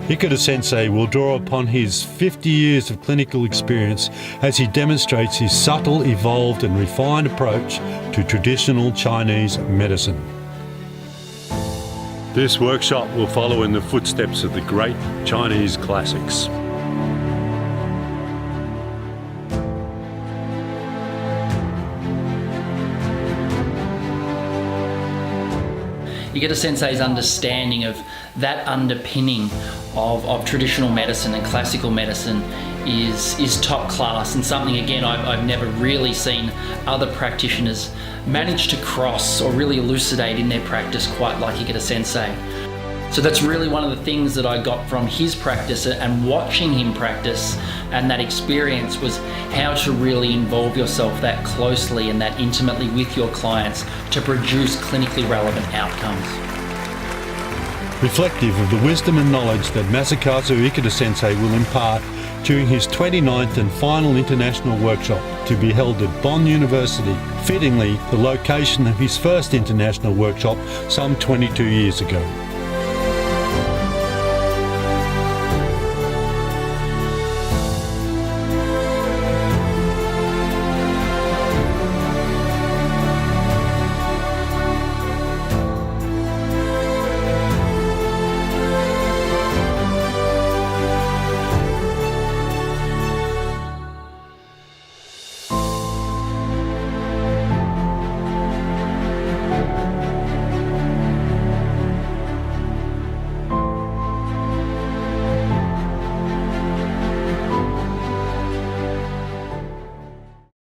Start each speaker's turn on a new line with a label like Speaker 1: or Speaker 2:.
Speaker 1: Ikeda sensei will draw upon his 50 years of clinical experience as he demonstrates his subtle, evolved and refined approach to traditional Chinese medicine. This workshop will follow in the footsteps of the great Chinese classics.
Speaker 2: Ikeda sensei's understanding of that underpinning of traditional medicine and classical medicine is top class, and something again I've never really seen other practitioners manage to cross or really elucidate in their practice quite like Ikeda sensei. So that's really one of the things that I got from his practice and watching him practice, and that experience was how to really involve yourself that closely and that intimately with your clients to produce clinically relevant outcomes.
Speaker 1: Reflective of the wisdom and knowledge that Masakazu Ikeda sensei will impart during his 29th and final international workshop to be held at Bonn University, fittingly the location of his first international workshop some 22 years ago.